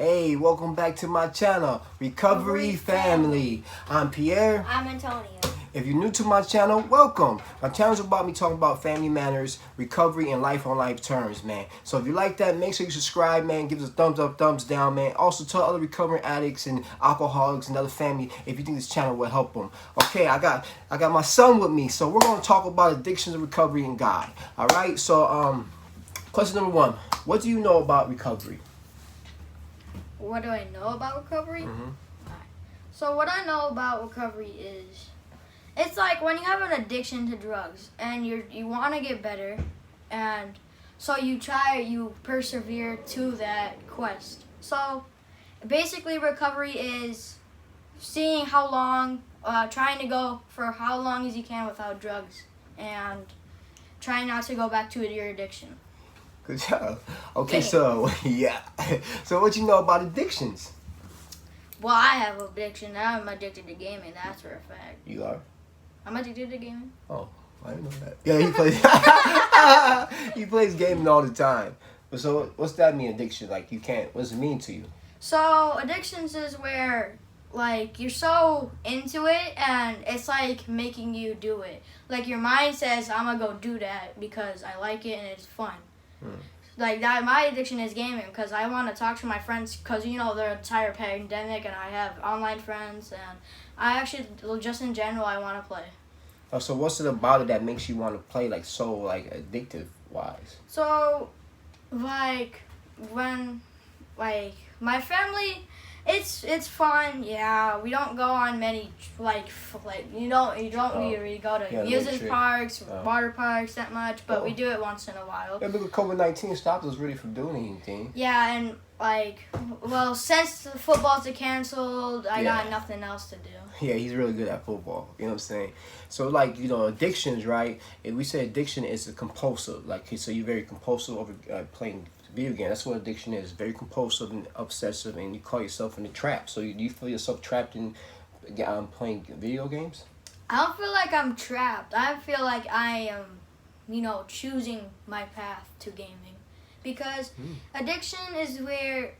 Hey, welcome back to my channel, Recovery Family. I'm Pierre. I'm Antonio. If you're new to my channel, welcome. My channel's about me talking about family manners, recovery, and life on life terms, man. So if you like that, make sure you subscribe, man. Give us a thumbs up, thumbs down, man. Also tell other recovering addicts and alcoholics and other family if you think this channel will help them. Okay, I got my son with me, so we're gonna talk about addictions and recovery and God. All right. So question number 1: what do you know about recovery? What do I know about recovery? Mm-hmm. So what I know about recovery is, it's like when you have an addiction to drugs and you want to get better, and so you persevere to that quest. So basically recovery is seeing how long, trying to go for how long as you can without drugs and trying not to go back to your addiction. Good job. Okay, so yeah. So what you know about addictions? Well, I have an addiction. I'm addicted to gaming. That's for a fact. You are? I'm addicted to gaming. Oh, I didn't know that. Yeah, he plays. He plays gaming all the time. So what's that mean? Addiction? Like you can't. What does it mean to you? So addictions is where like you're so into it and it's like making you do it. Like your mind says, I'm gonna go do that because I like it and it's fun. Like that, my addiction is gaming because I want to talk to my friends because the entire pandemic and I have online friends and I actually just in general I want to play. Oh, so what's it about it that makes you want to play like so like addictive wise? So, like when like my family, it's fun. Yeah, we don't go on many you don't really go to amusement parks, water parks that much, but we do it once in a while. Yeah, because COVID-19 stopped us really from doing anything. Yeah, and since the footballs are canceled, I got nothing else to do. Yeah, he's really good at football. You know what I'm saying? So like addictions, right? If we say addiction is a compulsive, like so you're very compulsive over playing video game. That's what addiction is. Very compulsive and obsessive, and you call yourself in a trap. So do you feel yourself trapped in playing video games? I don't feel like I'm trapped. I feel like I am, choosing my path to gaming. Because addiction is where,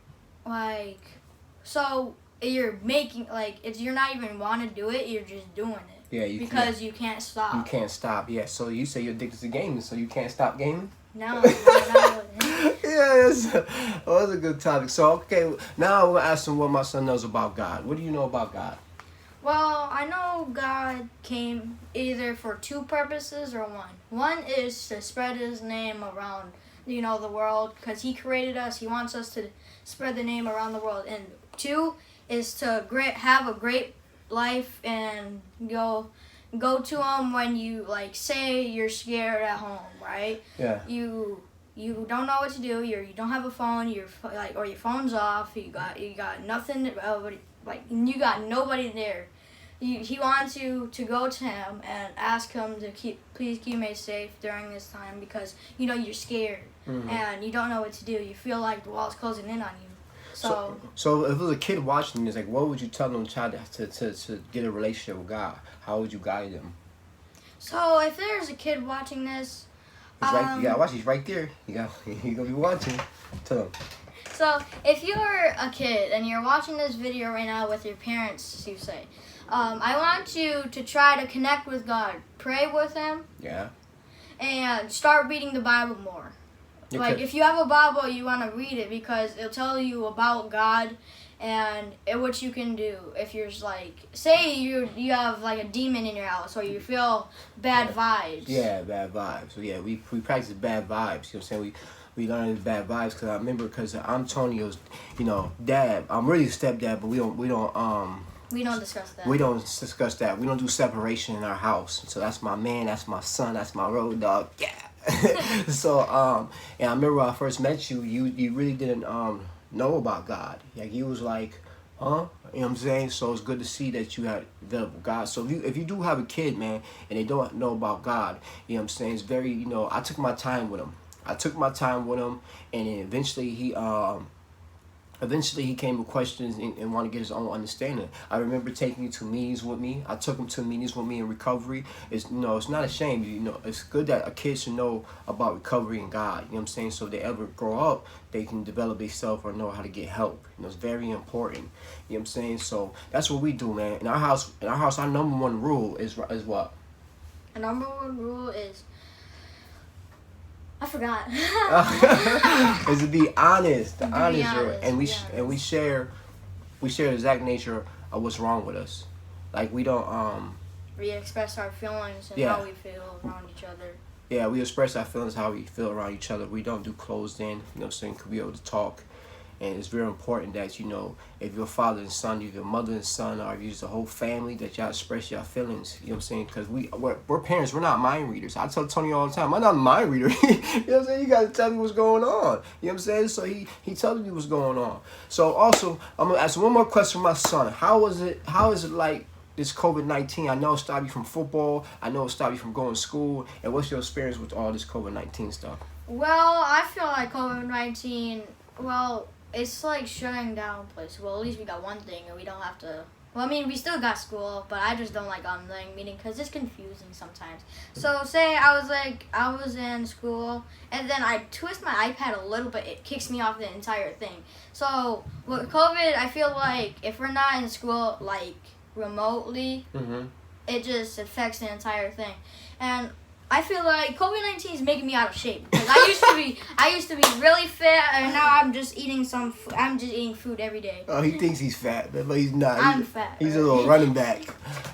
so you're making, if you're not even want to do it, you're just doing it. Yeah, because you can't stop. You can't stop, yeah. So you say you're addicted to gaming, so you can't stop gaming? No, not really. Yeah, that's a good topic. So, okay, now I'm going to ask him what my son knows about God. What do you know about God? Well, I know God came either for two purposes or one. One is to spread his name around, the world, because he created us. He wants us to spread the name around the world. And two is to have a great life and go to him when you say you're scared at home, right? Yeah. You don't know what to do. You don't have a phone. Or your phone's off. You got nothing. You got nobody there. He wants you to go to him and ask him to please keep me safe during this time because you're scared and you don't know what to do. You feel like the wall's closing in on you. So if it was a kid watching this, what would you tell them to get a relationship with God? How would you guide them? So if there's a kid watching this, you gotta watch. He's right there. You're gonna be watching. Tell them. So if you're a kid and you're watching this video right now with your parents, you say, I want you to try to connect with God, pray with Him, and start reading the Bible more. If you have a Bible, you want to read it because it'll tell you about God and what you can do. If you're say you have a demon in your house or you feel bad vibes. Yeah, bad vibes. So yeah, we practice bad vibes. You know what I'm saying? We learn bad vibes because I remember because I'm Antonio's, dad. I'm really his stepdad, but we don't discuss that. We don't discuss that. We don't do separation in our house. So that's my man, that's my son, that's my road dog. Yeah. So and I remember when I first met you, you really didn't know about God. Like you was like, huh? You know what I'm saying? So it's good to see that you had developed God. So if you do have a kid, man, and they don't know about God, you know what I'm saying? It's very, I took my time with him. And then eventually he eventually he came with questions and wanted to get his own understanding. I remember taking you to meetings with me. I took him to meetings with me in recovery. It's it's not a shame. It's good that a kid should know about recovery and God. You know what I'm saying? So if they ever grow up, they can develop themselves or know how to get help. It's very important. You know what I'm saying? So that's what we do, man. In our house, our number one rule is what? The number one rule is, I forgot. Is to be honest. To be honest. And we share the exact nature of what's wrong with us. Like we don't we express our feelings and how we feel around each other. Yeah, we express our feelings, how we feel around each other. We don't do closed in, so you can be able to talk. And it's very important that, if you're father and son, if you're mother and son, or if you're the whole family, that y'all express your feelings. You know what I'm saying? Because we're parents. We're not mind readers. I tell Tony all the time, I'm not a mind reader. You know what I'm saying? You got to tell me what's going on. You know what I'm saying? So he tells me what's going on. So also, I'm going to ask one more question for my son. How is it like this COVID-19? I know it stopped you from football. I know it stopped you from going to school. And what's your experience with all this COVID-19 stuff? Well, I feel like COVID-19, it's like shutting down places. Well, at least we got one thing, and we don't have to. Well, I mean, we still got school, but I just don't like online meeting because it's confusing sometimes. So, say I was in school, and then I twist my iPad a little bit, it kicks me off the entire thing. So, with COVID, I feel like if we're not in school, like remotely, it just affects the entire thing. And I feel like COVID-19 is making me out of shape because I used to be really fit, and now I'm just eating food every day. Oh, he thinks he's fat, but he's not. I'm fat. He's a little running back.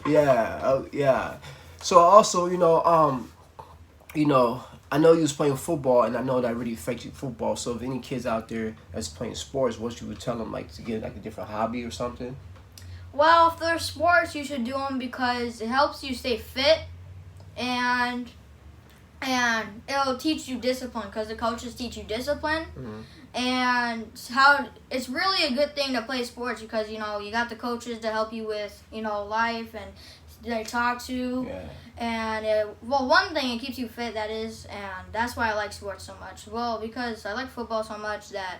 Yeah, yeah. So also, I know you was playing football, and I know that really affects you football. So if any kids out there that's playing sports, what you would tell them, like to get like a different hobby or something? Well, if they're sports, you should do them because it helps you stay fit, and it'll teach you discipline because the coaches teach you discipline. And how it's really a good thing to play sports because you got the coaches to help you with life, and they talk to. And one thing, it keeps you fit, that is, and that's why I like sports so much. Well, because I like football so much that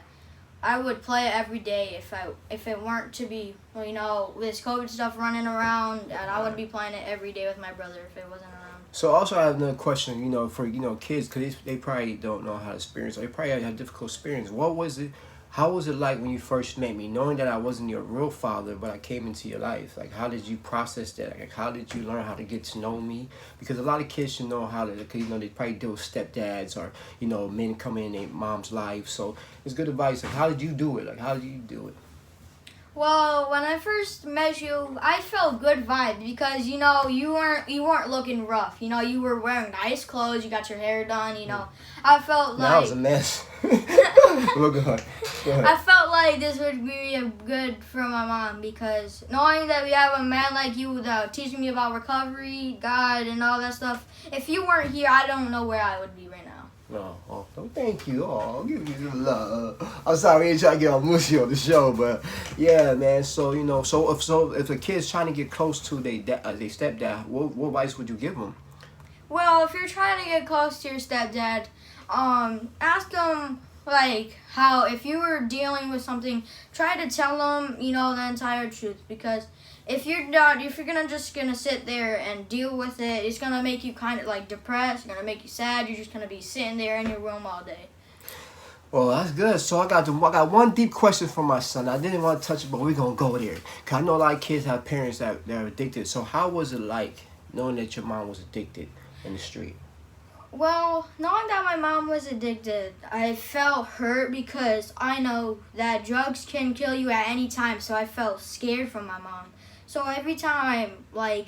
I would play it every day if it weren't to be this COVID stuff running around, and I would be playing it every day with my brother if it wasn't around. So also I have another question, for kids, because they probably don't know how to experience, or they probably had a difficult experience. How was it like when you first met me, knowing that I wasn't your real father, but I came into your life? Like, how did you process that? Like, how did you learn how to get to know me? Because a lot of kids should know how to, because, they probably deal with stepdads or, men come in their mom's life. So it's good advice. Like, how did you do it? Like, how did you do it? Well, when I first met you, I felt good vibes because you weren't looking rough. You were wearing nice clothes. You got your hair done. I felt like that was a mess. Look good. Go ahead. I felt like this would be good for my mom because knowing that we have a man like you teaching me about recovery, God, and all that stuff. If you weren't here, I don't know where I would be right now. No, thank you. Oh, give me some love. I'm sorry, I ain't trying to get all mushy on the show, but yeah, man. So if a kid's trying to get close to their stepdad, what advice would you give them? Well, if you're trying to get close to your stepdad, ask them how if you were dealing with something, try to tell them the entire truth because. If you're gonna sit there and deal with it, it's gonna make you kind of depressed. It's gonna make you sad. You're just gonna be sitting there in your room all day. Well, that's good. So I got one deep question for my son. I didn't want to touch it, but we're gonna go there. Cause I know a lot of kids have parents that are addicted. So how was it like knowing that your mom was addicted in the street? Well, knowing that my mom was addicted, I felt hurt because I know that drugs can kill you at any time. So I felt scared for my mom. So every time, I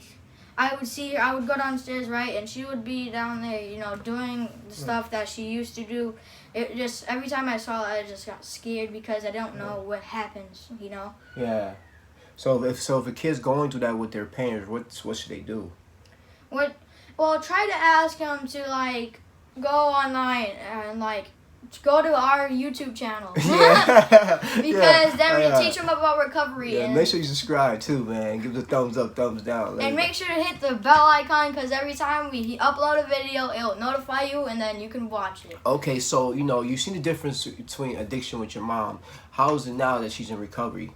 would see her, I would go downstairs, right, and she would be down there, doing the stuff that she used to do. It just, every time I saw her, I just got scared because I don't know what happens, Yeah. So if a kid's going through that with their parents, what should they do? Well, try to ask them to, go online and, go to our YouTube channel. Yeah. Because then we teach them about recovery. Yeah, and make sure you subscribe too, man. Give us a thumbs up, thumbs down. And make sure to hit the bell icon, because every time we upload a video, it'll notify you, and then you can watch it. Okay, so, you've seen the difference between addiction with your mom. How is it now that she's in recovery?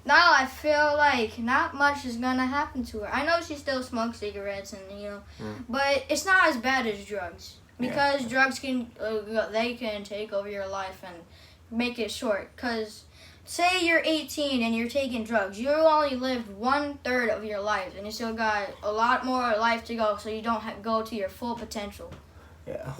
Now I feel like not much is gonna happen to her. I know she still smokes cigarettes, and but it's not as bad as drugs, because drugs can take over your life and make it short. Cause say you're 18 and you're taking drugs, you only lived 1/3 of your life, and you still got a lot more life to go, so you don't go to your full potential. Yeah.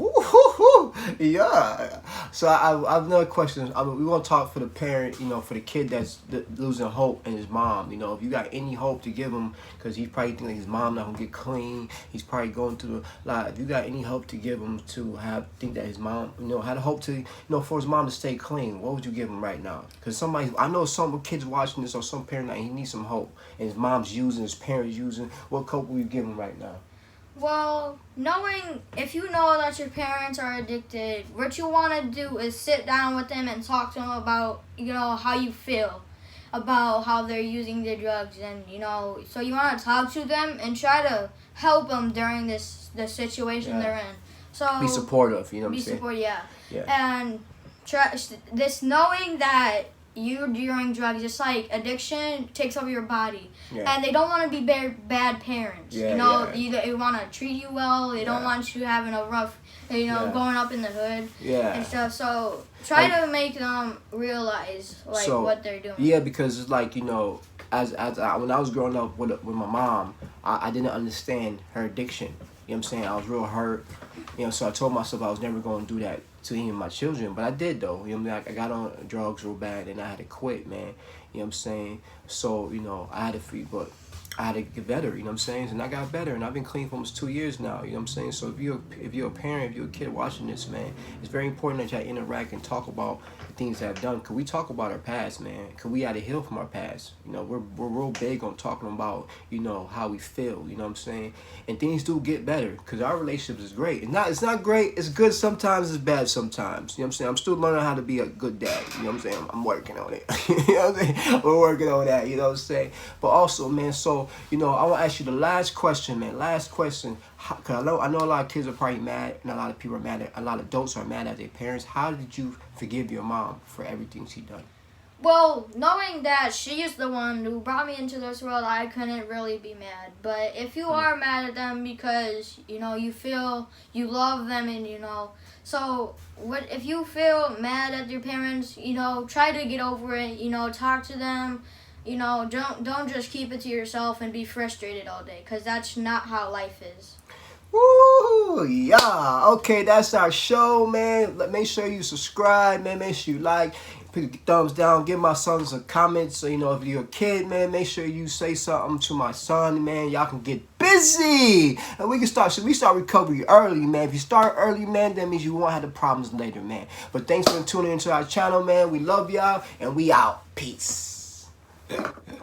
Yeah. So I have another question. We want to talk for the parent, for the kid that's losing hope in his mom. If you got any hope to give him, because he's probably thinking his mom not gonna get clean. He's probably going through a lot. If you got any hope to give him to think that his mom, had a hope to, for his mom to stay clean, what would you give him right now? Because I know some kids watching this, or some parent, he needs some hope, and his mom's using, his parents using. What hope would you give him right now? Well, if you know that your parents are addicted, what you want to do is sit down with them and talk to them about, how you feel about how they're using their drugs. And, so you want to talk to them and try to help them during the situation they're in. So be supportive, what I'm saying? Be supportive, yeah. Yeah. And this knowing that you're doing drugs, just like addiction takes over your body, and they don't want to be bad parents. They want to treat you well. They don't want you having a rough, growing up in the hood and stuff. So try to make them realize what they're doing. Yeah, because it's like when I was growing up with my mom, I didn't understand her addiction. You know what I'm saying? I was real hurt. So I told myself I was never going to do that to even my children, but I did though. I got on drugs real bad, and I had to quit, man. You know what I'm saying? So I had to but I had to get better. You know what I'm saying? And I got better, and I've been clean for almost 2 years now. You know what I'm saying? So if you're a parent, if you're a kid watching this, man, it's very important that y'all interact and talk about the things that I've done. Cause we talk about our past, man. Cause we gotta heal from our past. We're real big on talking about how we feel. You know what I'm saying? And things do get better, cause our relationship is great. It's not great. It's good sometimes. It's bad sometimes. You know what I'm saying? I'm still learning how to be a good dad. You know what I'm saying? I'm working on it. You know what I'm saying? We're working on that. You know what I'm saying? But also, man, so I want to ask you the last question, man. Last question. Cause I know a lot of kids are probably mad, and a lot of people are mad. A lot of adults are mad at their parents. How did you forgive your mom for everything she done? Well, knowing that she is the one who brought me into this world, I couldn't really be mad. But if you are mad at them because, you feel you love them, and, so if you feel mad at your parents, try to get over it, talk to them, don't just keep it to yourself and be frustrated all day, because that's not how life is. Woo, yeah. Okay, that's our show, man. Make sure you subscribe, man. Make sure you like. Put a thumbs down. Give my son some comments. So, if you're a kid, man, make sure you say something to my son, man. Y'all can get busy. And we start recovery early, man. If you start early, man, that means you won't have the problems later, man. But thanks for tuning into our channel, man. We love y'all, and we out. Peace.